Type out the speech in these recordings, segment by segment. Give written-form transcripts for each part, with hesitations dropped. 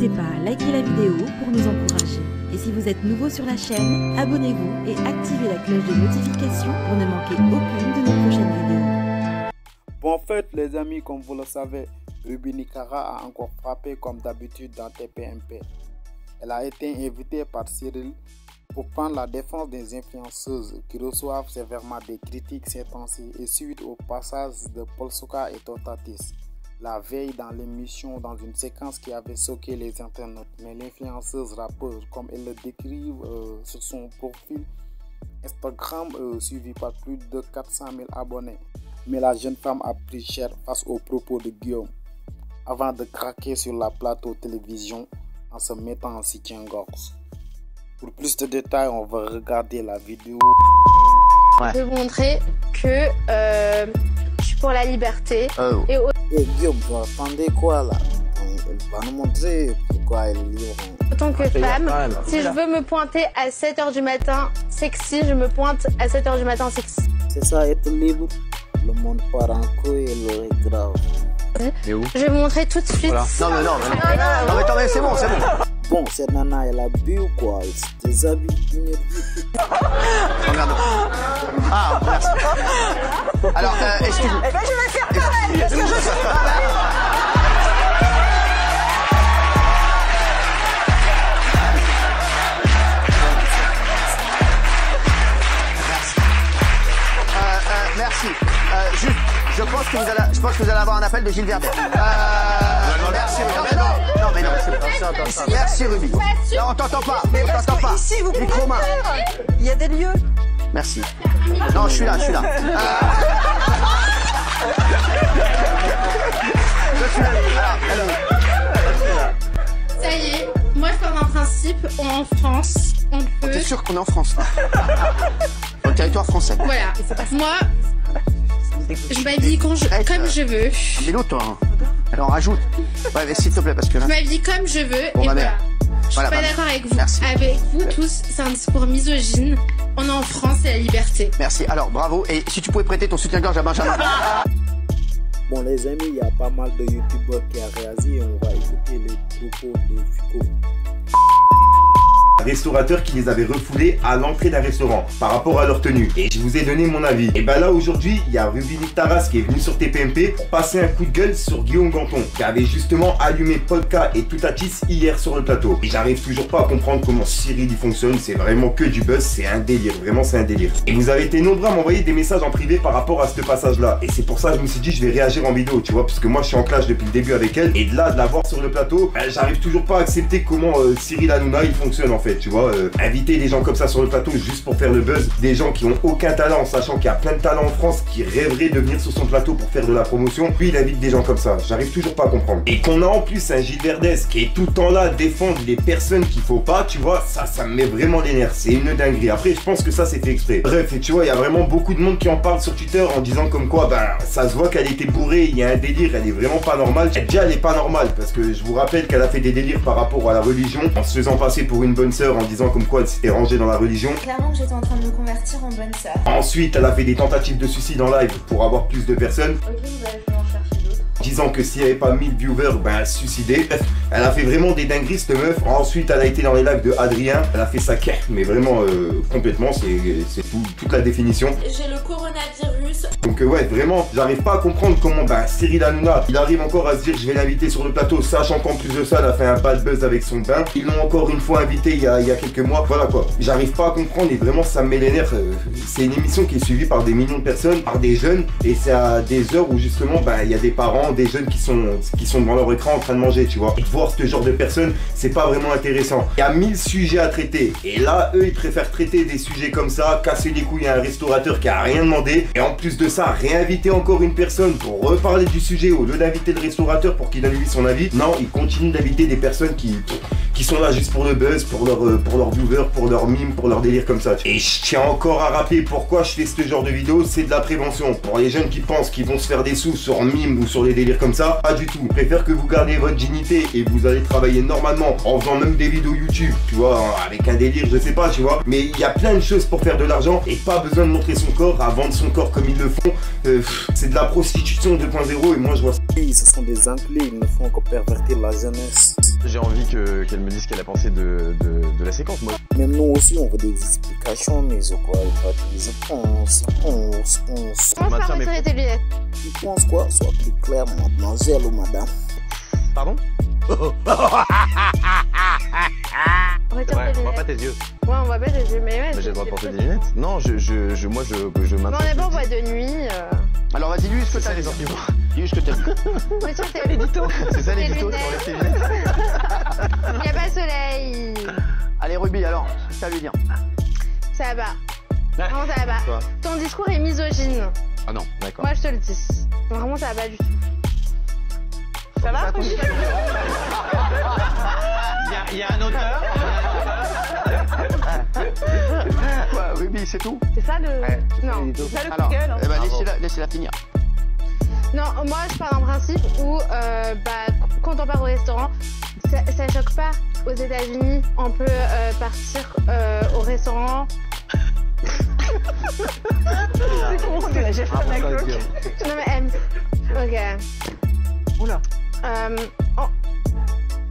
N'hésitez pas à liker la vidéo pour nous encourager. Et si vous êtes nouveau sur la chaîne, abonnez-vous et activez la cloche de notification pour ne manquer aucune de nos prochaines vidéos. Bon, en fait, les amis, comme vous le savez, Ruby Nicara a encore frappé comme d'habitude dans TPMP. Elle a été invitée par Cyril pour prendre la défense des influenceuses qui reçoivent sévèrement des critiques ces temps-ci et suite au passage de Paul Soka et Totatis la veille dans l'émission dans une séquence qui avait choqué les internautes. Mais l'influenceuse rappeuse, comme elle le décrive sur son profil Instagram suivi par plus de 400 000 abonnés. Mais la jeune femme a pris cher face aux propos de Guillaume avant de craquer sur la plateau télévision en se mettant en soutien-gorge. Pour plus de détails, on va regarder la vidéo. Je vais vous montrer que je suis pour la liberté. Guillaume, vous attendez quoi là? Elle va nous montrer pourquoi elle est libre. En tant que femme, si je veux me pointer à 7h du matin sexy, je me pointe à 7h du matin sexy. C'est ça, être libre. Le monde part en couille et l'heure est grave. Je vais vous montrer tout de suite. Voilà. Non, mais attends, c'est bon. Bon, cette nana, elle a bu ou quoi? Elle se déshabille. Regarde. Ah, merci. Alors, excuse-moi. Eh ben, je vais faire pareil, parce que je suis merci. Juste, je pense que vous allez avoir un appel de Gilles Verdun. Merci. Non, mais non. Merci Ruby. Non, on t'entend pas. ici, vous pouvez Micro-main. il y a des lieux. Merci. Non, je suis là. Je suis là. Ça y est, moi je pars d'un principe, en France, on peut... T'es sûr qu'on est en France là? Dans le territoire français. Voilà, moi, je m'habille comme je veux. Mais l'autre, toi. Alors rajoute. Ouais, mais s'il te plaît, parce que là... Je m'habille comme je veux, et voilà. Je suis pas d'accord avec vous. Merci. Avec vous tous, c'est un discours misogyne. On est en France, c'est la liberté. Merci, alors bravo. Et si tu pouvais prêter ton soutien-gorge à Benjamin. Bon, les amis, il y a pas mal de youtubeurs qui ont réagi et on va écouter les propos de Fico. Restaurateurs qui les avaient refoulés à l'entrée d'un restaurant par rapport à leur tenue. Et je vous ai donné mon avis. Et ben là aujourd'hui, il y a Ruby Nicara qui est venu sur TPMP pour passer un coup de gueule sur Guillaume Ganton qui avait justement allumé Polka et Toutatis hier sur le plateau. Et j'arrive toujours pas à comprendre comment Cyril y fonctionne. C'est vraiment que du buzz, c'est un délire. Vraiment c'est un délire. Et vous avez été nombreux à m'envoyer des messages en privé par rapport à ce passage là. Et c'est pour ça que je me suis dit je vais réagir en vidéo, tu vois, parce que moi je suis en clash depuis le début avec elle. Et de là de la voir sur le plateau, j'arrive toujours pas à accepter comment Cyril Hanouna il fonctionne en fait. Tu vois, inviter des gens comme ça sur le plateau juste pour faire le buzz, des gens qui ont aucun talent, sachant qu'il y a plein de talents en France qui rêveraient de venir sur son plateau pour faire de la promotion, puis il invite des gens comme ça, j'arrive toujours pas à comprendre. Et qu'on a en plus un Gilles Verdun qui est tout le temps là à défendre les personnes qu'il faut pas, tu vois, ça me met vraiment les nerfs, c'est une dinguerie. Après je pense que ça c'est fait exprès. Bref, et tu vois, il y a vraiment beaucoup de monde qui en parle sur Twitter en disant comme quoi, ben ça se voit qu'elle était bourrée, il y a un délire, elle est vraiment pas normale. Déjà elle est pas normale, parce que je vous rappelle qu'elle a fait des délires par rapport à la religion, en se faisant passer pour une bonne sœur, en disant comme quoi elle s'était rangée dans la religion. Clairement que j'étais en train de me convertir en bonne sœur. Ensuite, elle a fait des tentatives de suicide en live pour avoir plus de personnes. Ok, bah, je vais en chercher d'autres. Disant que s'il n'y avait pas 1000 viewers, ben elle se suicidait. Bref, elle a fait vraiment des dingueries cette meuf. Ensuite, elle a été dans les lives de Adrien. Elle a fait sa quête, mais vraiment complètement, c'est toute la définition. J'ai le coronavirus. Donc ouais, vraiment, j'arrive pas à comprendre comment Cyril Hanouna, il arrive encore à se dire je vais l'inviter sur le plateau, sachant qu'en plus de ça, elle a fait un bad buzz avec son bain. Ils l'ont encore une fois invité il y a quelques mois. Voilà quoi, j'arrive pas à comprendre et vraiment ça me met les nerfs. C'est une émission qui est suivie par des millions de personnes, par des jeunes, et c'est à des heures où justement il y a des parents, des jeunes qui sont devant leur écran en train de manger, tu vois. Et de voir ce genre de personnes, c'est pas vraiment intéressant. Il y a 1000 sujets à traiter, et là, eux, ils préfèrent traiter des sujets comme ça, casser les couilles à un restaurateur qui a rien demandé, et en plus de ça, réinviter encore une personne pour reparler du sujet au lieu d'inviter le restaurateur pour qu'il donne lui son avis. Non, ils continuent d'inviter des personnes qui qui sont là juste pour le buzz, pour leur viewers, pour leur mime, pour leur délire comme ça. Et je tiens encore à rappeler pourquoi je fais ce genre de vidéo, c'est de la prévention. Pour les jeunes qui pensent qu'ils vont se faire des sous sur mime ou sur des délires comme ça, pas du tout. Je préfère que vous gardez votre dignité et vous allez travailler normalement en faisant même des vidéos YouTube, tu vois, avec un délire, je sais pas, tu vois. Mais il y a plein de choses pour faire de l'argent et pas besoin de montrer son corps, à vendre son corps comme ils le font. C'est de la prostitution 2.0 et moi je vois ça. Ce sont des enclés, ils ne font que pervertir la jeunesse. J'ai envie qu'elle me dise ce qu'elle a pensé de la séquence, moi. Même nous aussi, on veut des explications, mais quoi, je pense. Comment ça retirer tes lunettes? Tu penses quoi? Sois plus clair, mademoiselle ou madame. Pardon? Retire Ouais, tes on voit lunettes. pas tes yeux. Ouais, on voit pas tes yeux, mais ouais. Mais j'ai le droit de porter des lunettes. Non, moi je Non, maintiens. on est pas en boîte de nuit. Alors vas-y, dis ce que t'as les arguments. Dis ce que t'as vu. Retire tes l'édito. C'est ça Tes l'édito, lunettes. sur les lunettes. Il y a pas de soleil. Allez Ruby, alors, ça lui dire. Ça va. Non, ça va pas. Quoi? Ton discours est misogyne. Ah non, d'accord. Moi, je te le dis. Vraiment, ça va pas du tout. Ça va, Ruby? Il y a un auteur. Quoi, Ruby, c'est tout? C'est ça le... Ouais, Non. C'est ça le coup Alors, de gueule. eh ben, laissez-la finir. Non, moi, je pars d'un principe où, quand on part au restaurant, ça choque pas. Aux États-Unis, on peut partir au restaurant. C'est con, c'est la chef de la cloque. Non, mais ok. Oula.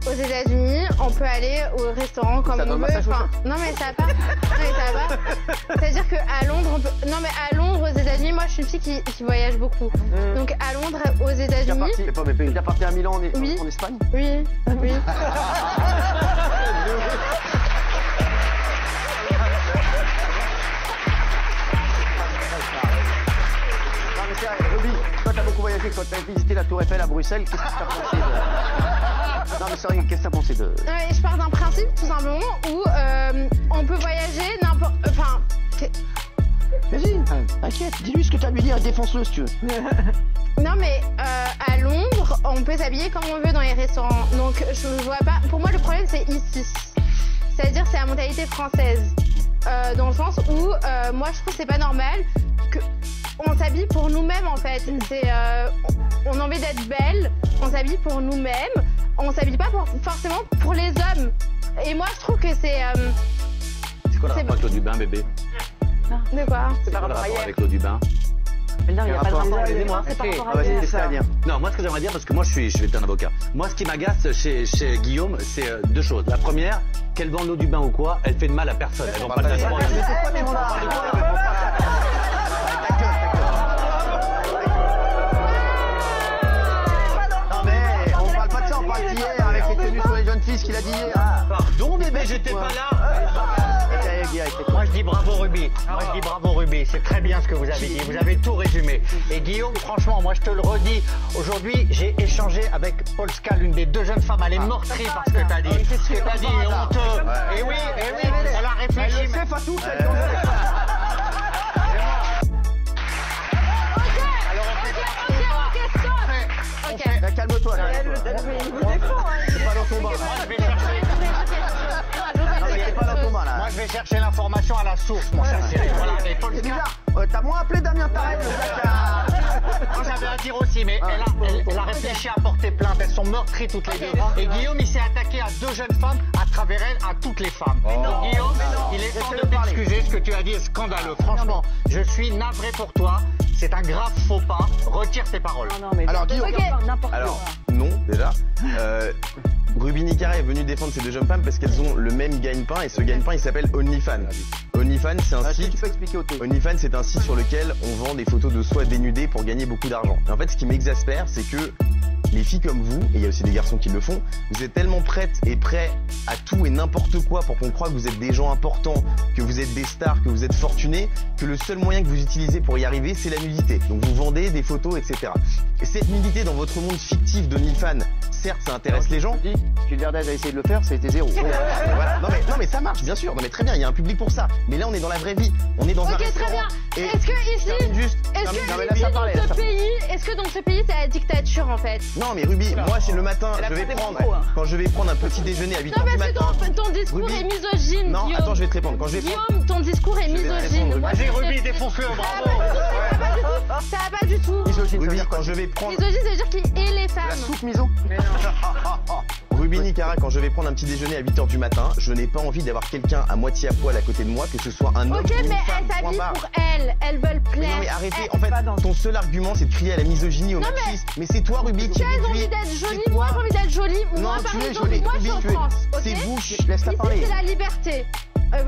Aux États-Unis, on peut aller au restaurant comme Ça on donne veut. massage au Enfin, non mais ça va pas. Non mais ça va pas. C'est-à-dire qu'à Londres, on peut... Non mais à Londres, aux États-Unis, moi je suis une fille qui voyage beaucoup. Donc à Londres, aux États-Unis. T'es parti à Milan Oui. en Espagne? Oui, oui. Non mais c'est vrai, Ruby, toi t'as beaucoup voyagé, quand t'as visité la Tour Eiffel à Bruxelles, qu'est-ce que t'as pensé de... Non mais c'est vrai, qu'est-ce que t'as pensé de... Non, mais je pars d'un principe tout simplement où on peut voyager n'importe. Enfin. Vas-y, t'inquiète, dis-lui ce que t'as à lui dire, défonce-le si tu veux. Non mais à Londres, on peut s'habiller comme on veut dans les restaurants. Donc je vois pas. Pour moi, le problème c'est ici. C'est-à-dire c'est la mentalité française. Dans le sens où moi je trouve que c'est pas normal que on s'habille pour nous-mêmes en fait. C'est on a envie d'être belle, on s'habille pour nous-mêmes. On s'habille pas forcément pour les hommes. Et moi je trouve que c'est. C'est quoi le rapport avec l'eau du bain, bébé? De quoi? C'est quoi le rapport avec l'eau du bain? Mais non, il n'y a pas de rapport. Aidez-moi. C'est par rapport Ah à vas-y, qu'est-ce que t'as à ça. dire? Non, moi ce que j'aimerais dire, parce que moi je vais être un avocat. Moi ce qui m'agace chez Guillaume, c'est deux choses. La première, qu'elle vend l'eau du bain ou quoi, elle fait de mal à personne. Elle vend pas de la soirée. Mais c'est quoi tes mandats? Non mais on parle pas de ça, on parle d'hier avec les tenues sur les jeunes filles, ce qu'il a dit hier. Pardon bébé, j'étais pas là. Moi je dis bravo Ruby, c'est très bien ce que vous avez dit, vous avez tout résumé. Et Guillaume, franchement, moi je te le redis, aujourd'hui j'ai échangé avec Polska, l'une des deux jeunes femmes, elle est meurtrie par ce que t'as dit. Ce que t'as dit est honteux. Et oui, elle a réfléchi. Elle le sait, Fatou, Ok. Calme-toi là. Il vous défend, hein. C'est pas dans ton bain. C'est pas dans ton bain là. Moi je vais chercher l'information à la source, mon cher Cyril. Voilà, mais C'est Polska, bizarre. T'as moins appelé Damien Tarek, le gars moi j'avais à dire aussi, mais elle a réfléchi à porter plainte, elles sont meurtries toutes les deux. Et Guillaume il s'est attaqué à deux jeunes femmes, à travers elles, à toutes les femmes. Donc Guillaume, il est temps de t'excuser, ce que tu as dit est scandaleux. Franchement, je suis navré pour toi, c'est un grave faux pas, retire tes paroles. Non, mais Alors, Guillaume, n'importe Alors, quoi. non, déjà. Ruby Nicara est venue défendre ces deux jeunes femmes parce qu'elles ont le même gagne-pain et ce gagne-pain il s'appelle OnlyFans. OnlyFans c'est un Est-ce que site. tu peux expliquer au téléphone? OnlyFans c'est un site sur lequel on vend des photos de soi dénudées pour gagner beaucoup d'argent. Et en fait ce qui m'exaspère c'est que les filles comme vous, et il y a aussi des garçons qui le font, vous êtes tellement prêtes et prêts à tout et n'importe quoi pour qu'on croie que vous êtes des gens importants, que vous êtes des stars, que vous êtes fortunés, que le seul moyen que vous utilisez pour y arriver c'est la nudité. Donc vous vendez des photos etc. Et cette nudité dans votre monde fictif d'OnlyFans, certes, ça intéresse les gens. Gilles Verdez a essayé de le faire, ça a été 0. Voilà. Non mais ça marche, bien sûr. Non mais très bien, il y a un public pour ça. Mais là, on est dans la vraie vie. On est dans un restaurant. Ok, très bien. Et Est-ce que ici, est-ce que dans ce pays, c'est la dictature en fait? Non mais Ruby, moi c'est le matin, quand je vais prendre un petit déjeuner à 8h du matin. Non parce que ton discours est misogyne. Non, Guillaume. attends, je vais te répondre. Guillaume, ton discours est misogyne. Vas-y Ruby, défonce-le, bravo. Ça va pas du tout. Ruby, quand je vais prendre... Misogyne, ça veut dire qu'il hait les femmes. La soupe miso. Ruby Nicara, quand je vais prendre un petit déjeuner à 8h du matin, je n'ai pas envie d'avoir quelqu'un à moitié à poil à côté de moi, que ce soit un homme ou une femme. Ok, mais elles s'habillent pour elles veulent plaire. Non mais arrêtez, en fait, ton seul argument c'est de crier à la misogynie, au machisme. Mais c'est toi Ruby qui as envie d'être jolie, moi j'ai envie d'être jolie. Moi par exemple, moi je suis en France, ok? C'est vous, laisse la parler. Ici c'est la liberté.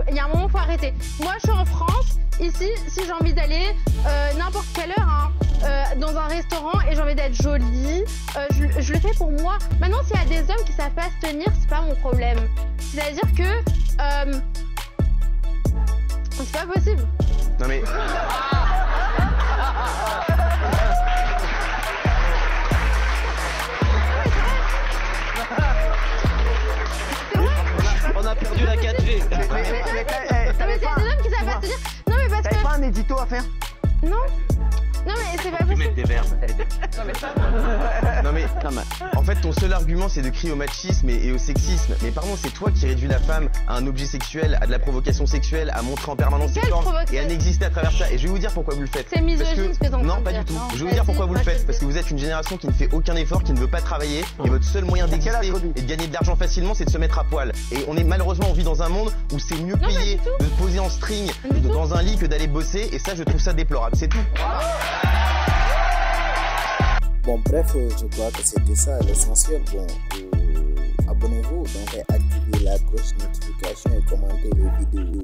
Il y a un moment, faut arrêter. Moi, je suis en France. Ici, si j'ai envie d'aller n'importe quelle heure dans un restaurant et j'ai envie d'être jolie, je le fais pour moi. Maintenant, s'il y a des hommes qui savent pas se tenir, c'est pas mon problème. C'est-à-dire que c'est pas possible. Non mais... On a perdu la 4G. Non mais s'il y a des hommes qui savent pas se tenir. Non mais parce que... T'avais pas un édito à faire? Non. Non mais c'est pas possible. Mettre des verbes. Non mais, en fait ton seul argument c'est de crier au machisme et au sexisme. Mais pardon, c'est toi qui réduis la femme à un objet sexuel, à de la provocation sexuelle, à montrer en permanence ses formes et à n'exister à travers ça. Et je vais vous dire pourquoi vous le faites. C'est misogyne ce que t'en Non, pas du tout. Je vais vous dire pourquoi vous le faites. Parce que vous êtes une génération qui ne fait aucun effort, qui ne veut pas travailler. Et votre seul moyen d'exister et de gagner de l'argent facilement, c'est de se mettre à poil. Et on est malheureusement, on vit dans un monde où c'est mieux payé de se poser en string dans un lit que d'aller bosser. Et ça, je trouve ça déplorable. C'est tout. Bon, bref, je crois que c'était ça l'essentiel. Bon, abonnez-vous, donc activez la cloche notification et commentez les vidéos.